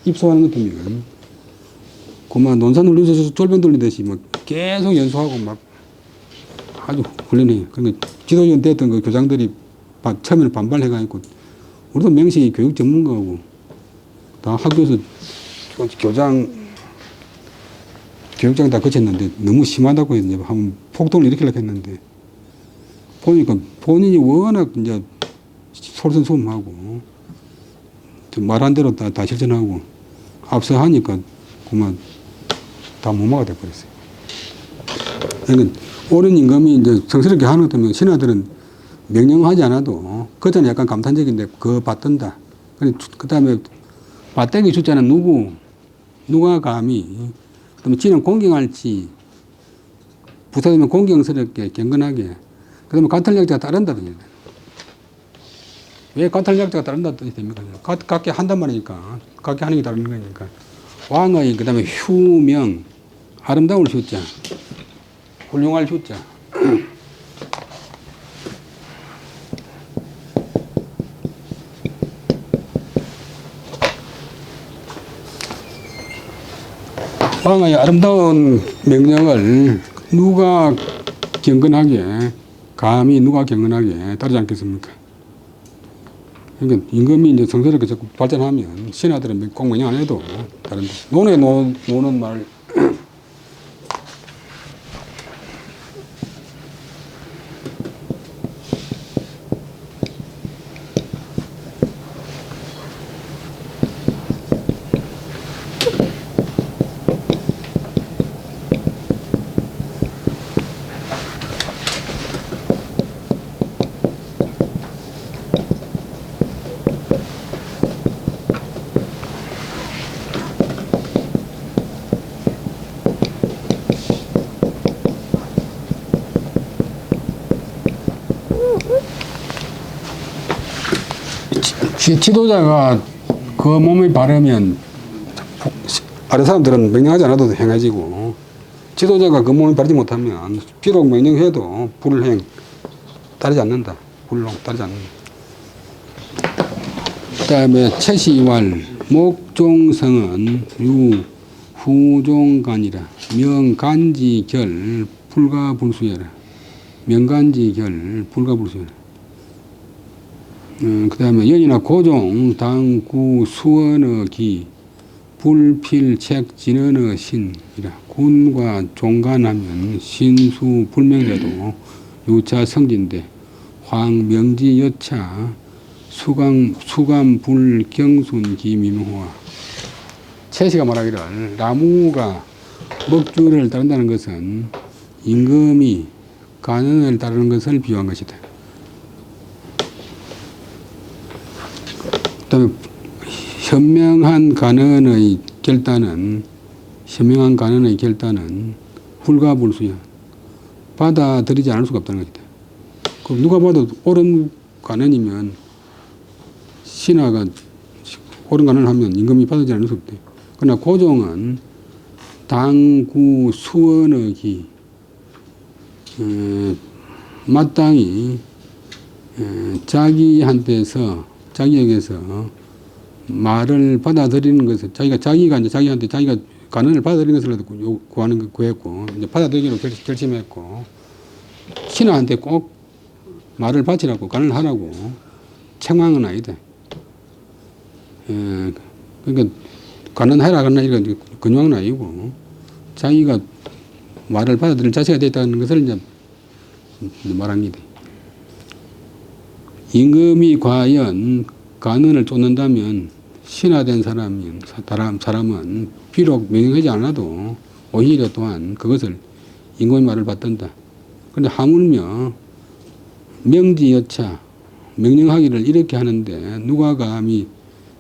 입소하는 것 같으면 그만 논산 훈련소에서 쫄병 돌리듯이 막 계속 연수하고 막 아주 훈련해요. 그러니까 지도위원 됐던 그 교장들이 처음에는 반발해가지고, 우리도 명식이 교육 전문가고 다 학교에서 교육장 다 거쳤는데 너무 심하다고 이제 한번 폭동을 일으키려고 했는데, 보니까 본인이 워낙 이제 솔선수범하고 말한 대로 다 실천하고 앞서 하니까 그만 다 무마가 돼버렸어요. 그러니까 옳은 임금이 이제 성스럽게 하는 것 때문에 신하들은 명령하지 않아도 그전에 약간 감탄적인데 그거 받든다. 그 다음에 맞대기 숫자는 누가 감히 그다음에 지는 공경할지 부사되면 공경스럽게 경건하게 그다음에 가탈력자가 따른다 뜻이 됩니다. 왜 가탈력자가 따른다 뜻이 됩니까? 각기 한단 말이니까 각기 하는 게 다른 거니까 왕의 그다음에 휴명 아름다울 휴자 훌륭할 휴자 왕의 아름다운 명령을 누가 경건하게 감히 누가 경건하게 따르지 않겠습니까? 그러니까 임금이 이제 성스럽게 자꾸 발전하면 신하들은 꼭 명령 안 해도 다른데 논에 노는 말 지도자가 그 몸에 바르면 아래 사람들은 명령하지 않아도 행해지고 지도자가 그 몸에 바르지 못하면 비록 명령해도 불행 따르지 않는다. 불능 따르지 않는다. 그 다음에 채시왈 목종성은 후종간이라 명간지결 불가불수여라. 명간지결 불가불수여라. 그 다음에 연이나 고종 당구 수언의 기 불필책 진언의 신이라. 군과 종간하면 신수 불명자도 유차 성진대 황명지 여차 수감 불경순 기미호화. 채시가 말하기를 나무가 먹주를 따른다는 것은 임금이 간언을 따르는 것을 비유한 것이다. 그다음에 현명한 간언의 결단은 불가불수야. 받아들이지 않을 수가 없다는 것이다. 그럼 누가 봐도 옳은 간언이면 신하가 옳은 간언을 하면 임금이 받아들이지 않을 수 없대. 그러나 고종은 당구 수언의 기 마땅히 자기에게서 말을 받아들이는 것을 자기가 이제 자기한테 자기가 간언을 받아들이는 것을 구했고 이제 받아들이기로 결심했고 신하한테 꼭 말을 바치라고 간언을 하라고 책망은 아니다. 그러니까 간언해라 이런 근황은 아니고 자기가 말을 받아들일 자세가 됐다는 것을 이제 말한 게 돼. 임금이 과연 간언을 쫓는다면 신하된 사람은 비록 명령하지 않아도 오히려 또한 그것을 임금의 말을 받든다. 그런데 하물며 명지여차 명령하기를 이렇게 하는데 누가 감히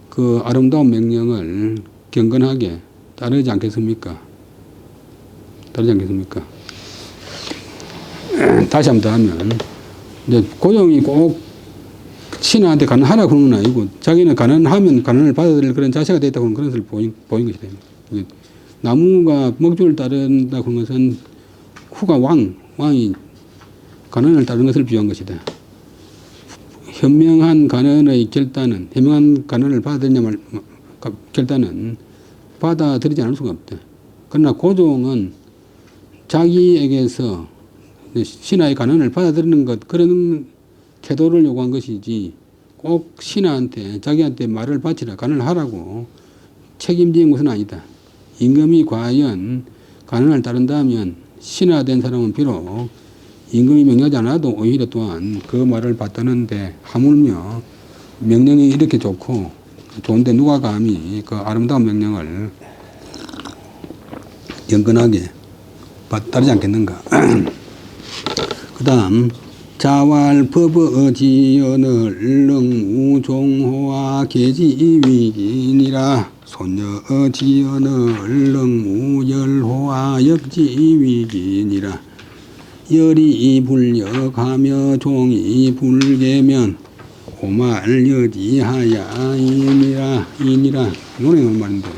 그 아름다운 명령을 경건하게 따르지 않겠습니까? 따르지 않겠습니까? 다시 한번 더 하면 이제 고종이 꼭 신하한테 간언하라 그런 건 아니고 자기는 간언하면 간언을 받아들일 그런 자세가 됐다고 하는 그런 것을 보인 것이다. 나무가 먹주를 따른다 그런 것은 후가 왕이 간언을 따르는 것을 비유한 것이다. 현명한 간언의 결단은 현명한 간언을 받아들이냐 결단은 받아들이지 않을 수가 없다. 그러나 고종은 자기에게서 신하의 간언을 받아들이는 것 그런 태도를 요구한 것이지 꼭 신하한테 자기한테 말을 바치라 간언을 하라고 책임진 것은 아니다. 임금이 과연 간언을 따른다면 신하된 사람은 비록 임금이 명령하지 않아도 오히려 또한 그 말을 받드는데 하물며 명령이 이렇게 좋고 좋은데 누가 감히 그 아름다운 명령을 경건하게 따르지 않겠는가. 그 다음 자왈 법어지연을 능우종호와 계지위기니라. 손여지연을 능우열호와 역지위기니라. 열이 불력하며 종이 불개면 오말여지하야 이니라. 논행하는 말인데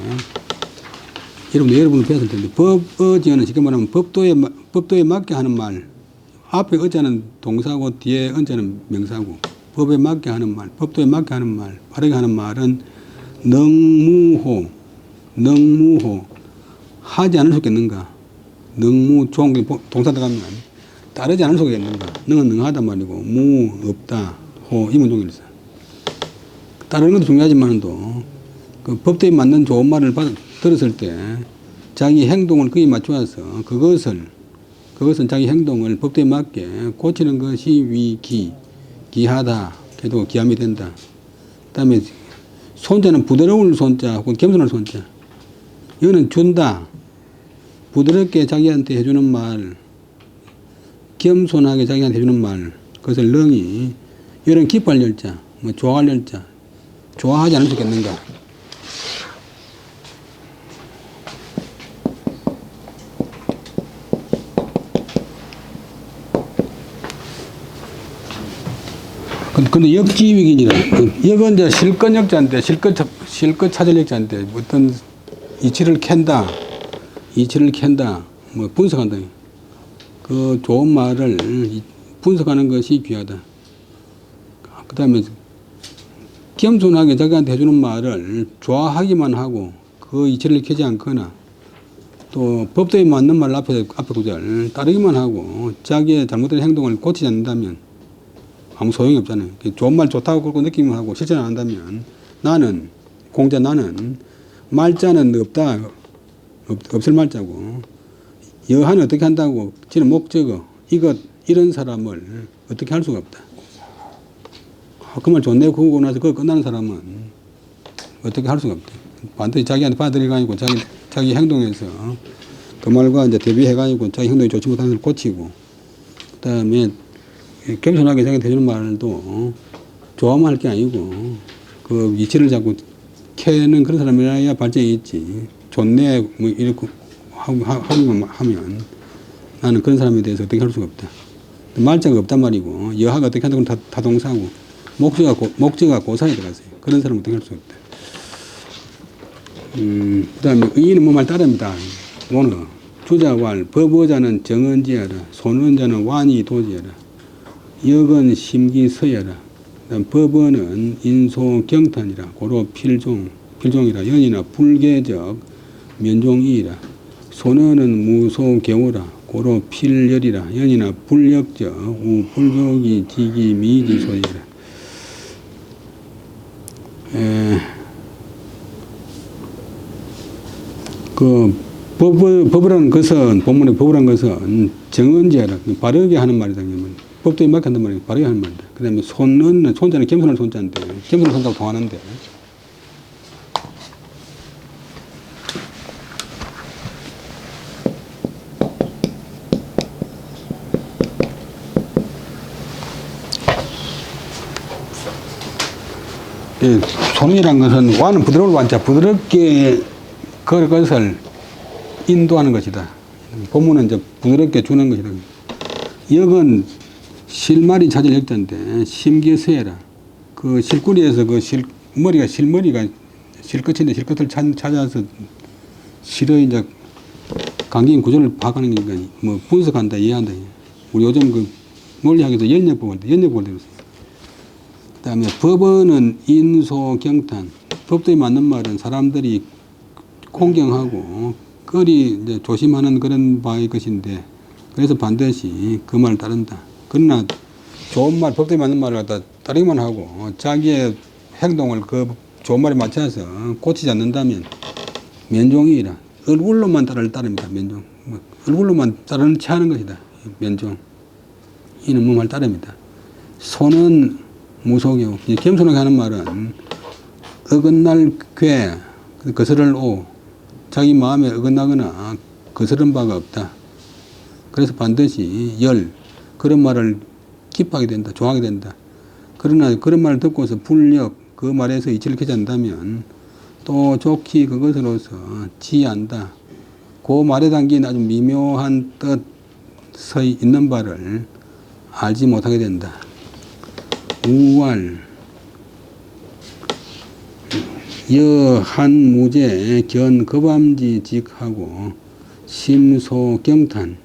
여러분은 배웠을 텐데 법어지연은 쉽게 말하면 법도에 맞게 하는 말. 앞에 어자는 동사고 뒤에 언자는 명사고 법에 맞게 하는 말, 법도에 맞게 하는 말, 바르게 하는 말은 능무호 하지 않을 수 있겠는가? 능무종 동사 들어가면 따르지 않을 수 있겠는가? 능은 능하단 말이고 무 없다 호 이문종일사. 따르는 것도 중요하지만도 그 법도에 맞는 좋은 말을 들었을 때 자기 행동을 거기에 맞추어서 그것은 자기 행동을 법도에 맞게 고치는 것이 기하다. 그래도 기함이 된다. 그 다음에 손자는 부드러울 손자 혹은 겸손할 손자. 이거는 준다. 부드럽게 자기한테 해주는 말, 겸손하게 자기한테 해주는 말. 그것을 능이 이런 기뻐할 열자, 뭐 좋아할 열자. 좋아하지 않을 수 있겠는가? 근데 역지위기니라. 역은 이제 실컷 역자인데, 실컷 찾을 역자인데, 어떤 이치를 캔다, 뭐 분석한다. 그 좋은 말을 분석하는 것이 귀하다. 그 다음에 겸손하게 자기한테 해주는 말을 좋아하기만 하고 그 이치를 캐지 않거나 또 법도에 맞는 말 앞에 구절 따르기만 하고 자기의 잘못된 행동을 고치지 않는다면 아무 소용이 없잖아요. 좋은 말 좋다고 그러고 느끼기만 하고 실천 안 한다면 나는 말자는 없다. 없을 말자고. 여하는 어떻게 한다고 지는 목적어 이런 사람을 어떻게 할 수가 없다. 그 말 좋네 그러고 나서 그거 끝나는 사람은 어떻게 할 수가 없다. 반드시 자기한테 받아들여가지고 자기 행동에서 그 말과 이제 대비해가지고 자기 행동이 좋지 못한 것을 고치고 그 다음에 겸손하게 자기한테 해주는 말도 좋아만 할 게 아니고 그 이치를 자꾸 캐는 그런 사람이라야 발전이 있지. 좋네 뭐 이렇게 하면 나는 그런 사람에 대해서 어떻게 할 수가 없다. 말자가 없단 말이고 여하가 어떻게 한다고 다 동사고 목적어가 고사에 들어갔어요. 그런 사람은 어떻게 할 수가 없다. 그 다음에 의인은 뭐 말 따릅니다. 원어 주자왈 법어자는 정언지하라. 손언자는 완이 도지하라. 역은 심기서야라. 법어는 인소경탄이라. 고로 필종이라. 연이나 불계적 면종이라. 손어는 무소개오라. 고로 필열이라. 연이나 불역적 우불족이 지기 미지소이라. 법이라는 것은 본문의 법이라는 것은 정언지하라. 바르게 하는 말이다. 법도에 맞게 한단 말이에요. 바르게 하는 말이다. 그 다음에 손자는 겸손할 손자인데, 겸손할 손자고 통하는데. 손이란 것은 와는 부드러울 완자, 부드럽게 그것을 인도하는 것이다. 본문은 이제 부드럽게 주는 것이다. 역은 실말이 찾을 역자인데 심기서해라. 그 실구리에서 그 실머리가 실끝인데 실끝을 찾아서 실의 이제 강경 구조를 파악하는 거니까 뭐 분석한다, 이해한다. 우리 요즘 그 논리학에서 연역법을 배웠어요. 그다음에 법어는 인소경탄. 법도에 맞는 말은 사람들이 공경하고 거리 이제 조심하는 그런 바의 것인데 그래서 반드시 그 말을 따른다. 그러나 좋은 말, 법도에 맞는 말을 갖다 따르기만 하고 자기의 행동을 그 좋은 말에 맞춰서 고치지 않는다면 면종이라. 얼굴로만 따릅니다. 면종. 얼굴로만 따르는 채 하는 것이다. 면종. 이는 뭐 말 따릅니다. 손은 무속이고 겸손하게 하는 말은 어긋날 괴, 거스를 오, 자기 마음에 어긋나거나 거스른 바가 없다. 그래서 반드시 열, 그런 말을 기뻐하게 된다, 좋아하게 된다. 그러나 그런 말을 듣고서 불력, 그 말에서 이치를 캐지 않는다면 또 좋기 그것으로서 지한다. 그 말에 담긴 아주 미묘한 뜻의 있는 바를 알지 못하게 된다. 우왈 여한무제 견급암지직하고 심소경탄이라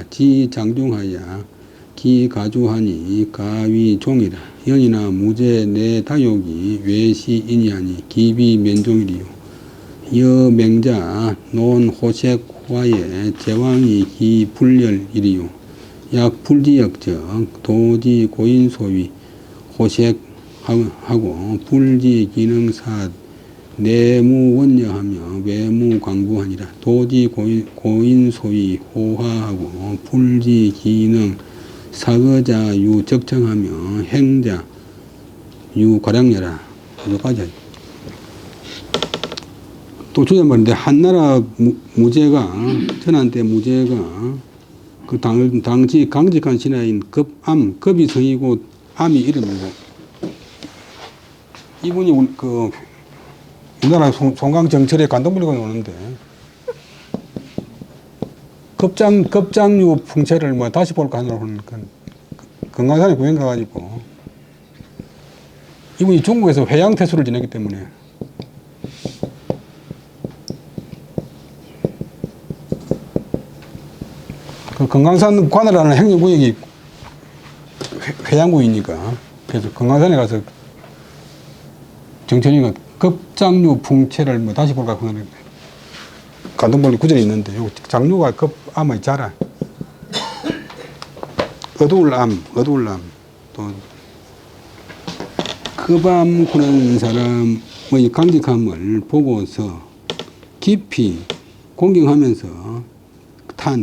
지장중하야 기가주하니 가위종이라 연이나 무제 내 다욕이 외시인이하니 기비면종이리요 여맹자 논호색화에 제왕이 기불열이리요 약불지역적 도지고인소위 호색하고 불지기능사 내무원여하며 외무광부하니라 도지고인소위 호화하고 불지기능 사거자유 적정하며 행자 유과량여라. 여기까지. 또 주제말인데 한나라 무제가 천한때 무제가 그 당시 강직한 신하인 급암, 급이 성이고 암이 이름이고 이분이 그 우리나라 송강정철의 관동불리가 오는데 급장류 풍채를 뭐 다시 볼까 하느라고 하니까 금강산에 구경 가가지고 이분이 중국에서 회양태수를 지냈기 때문에 그 금강산 관할하는 행정구역이 회양구이니까 그래서 금강산에 가서 정천이가 급장류 풍채를 뭐 다시 볼까 하는 관동벌리 구절이 있는데 요 장류가 급암의 자라 어두울 암 또 급암 구는 사람의 강직함을 보고서 깊이 공경하면서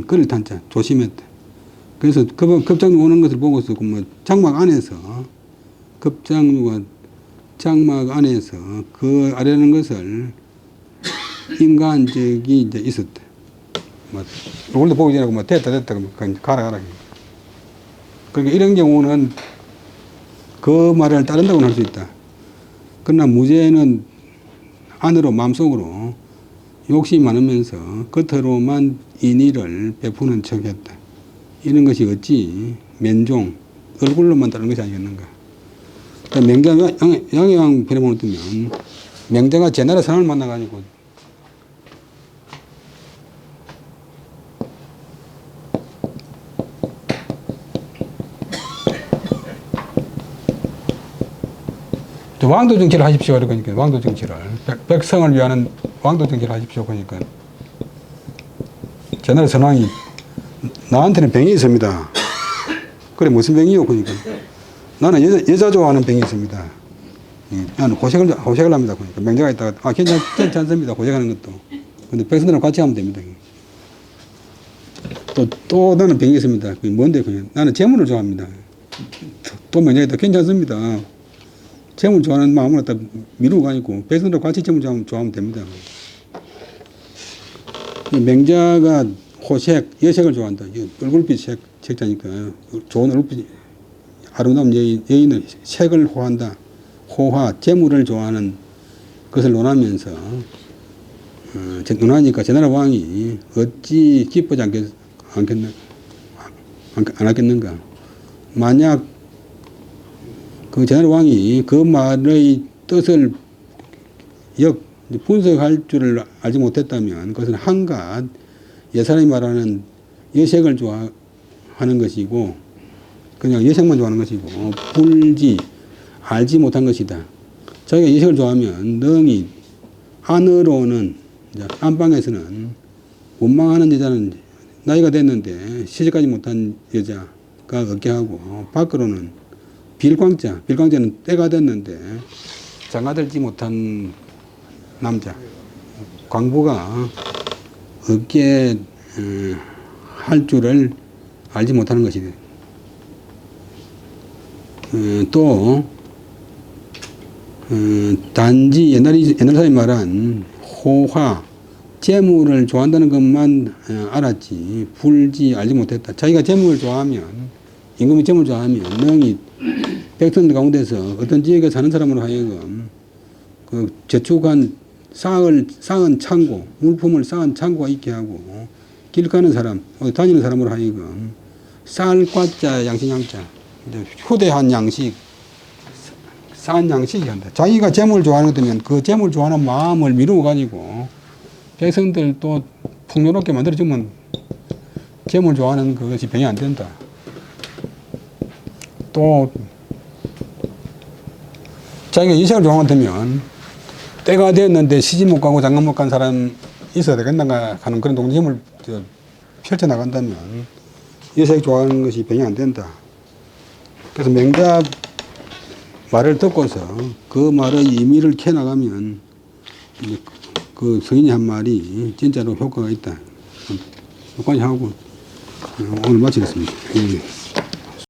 그를 탄자 조심했다. 그래서 급장류 오는 것을 보고서 뭐 장막 안에서 급장류가 장막 안에서 그 아래는 것을 인간적이 이제 있었다. 뭐, 이걸로 보기 전에 뭐 됐다, 그냥 가라. 그러니까 이런 경우는 그 말을 따른다고는 할 수 있다. 그러나 무죄는 안으로, 마음속으로 욕심이 많으면서 겉으로만 인의를 베푸는 척 했다. 이런 것이 어찌 면종, 얼굴로만 따른 것이 아니겠는가. 맹자 양해왕 편에 보면 맹자가 제나라 사람을 만나가지고 왕도 정치를 하십시오. 그러니까 왕도 정치를 백성을 위하는 왕도 정치를 하십시오. 그러니까 제나라 선왕이 나한테는 병이 있습니다. 그래 무슨 병이요? 그러니까 나는 여자 좋아하는 병이 있습니다. 나는 호색을 합니다. 그러니까 맹자가 있다가 괜찮습니다. 호색하는 것도. 근데 백성들하고 같이 하면 됩니다. 또 나는 병이 있습니다. 그게 뭔데? 그냥 나는 재물을 좋아합니다. 또 맹자가 있다. 괜찮습니다. 재물 좋아하는 마음으로 다 미루고 가니고 백성들하고 같이 재물 좋아하면 됩니다. 맹자가 호색, 여색을 좋아한다. 얼굴빛 색자니까 좋은 얼굴빛, 아름다운 여인은 색을 호한다. 호화, 재물을 좋아하는 것을 논하면서 논하니까 제나라 왕이 어찌 기쁘지 않았겠는가. 만약 그 제나라 왕이 그 말의 뜻을 분석할 줄을 알지 못했다면 그것은 한갓 옛사람이 말하는 여색을 좋아하는 것이고 그냥 여색만 좋아하는 것이고 불지 알지 못한 것이다. 자기가 여색을 좋아하면 능히 안으로는 안방에서는 원망하는 여자는 나이가 됐는데 시집가지 못한 여자가 없게 하고 밖으로는 빌광자는 때가 됐는데 장가들지 못한 남자 광부가 없게 할 줄을 알지 못하는 것이다. 또 단지 옛날 사람이 말한 호화, 재물을 좋아한다는 것만 알았지 불지 알지 못했다. 자기가 재물을 좋아하면, 임금이 재물을 좋아하면 능히 백성들 가운데서 어떤 지역에 사는 사람으로 하여금 그 저축한 쌓은 창고, 물품을 쌓은 창고가 있게 하고 길 가는 사람, 어디 다니는 사람으로 하여금 쌀과자 양식양자, 휴대한 양식, 쌓은 양식이 한다. 자기가 재물을 좋아하는 것 때문에 그 재물을 좋아하는 마음을 미루어 가지고 백성들 또 풍요롭게 만들어주면 재물 좋아하는 그것이 병이 안 된다. 또 자기가 인생을 좋아하면 때가 됐는데 시집 못 가고 장가 못 간 사람 있어야 되겠는가 하는 그런 동심을 펼쳐나간다면 인생을 좋아하는 것이 병이 안 된다. 그래서 맹자 말을 듣고서 그 말의 의미를 캐나가면 그 성인이 한 말이 진짜로 효과가 있다. 여기까지 하고 오늘 마치겠습니다.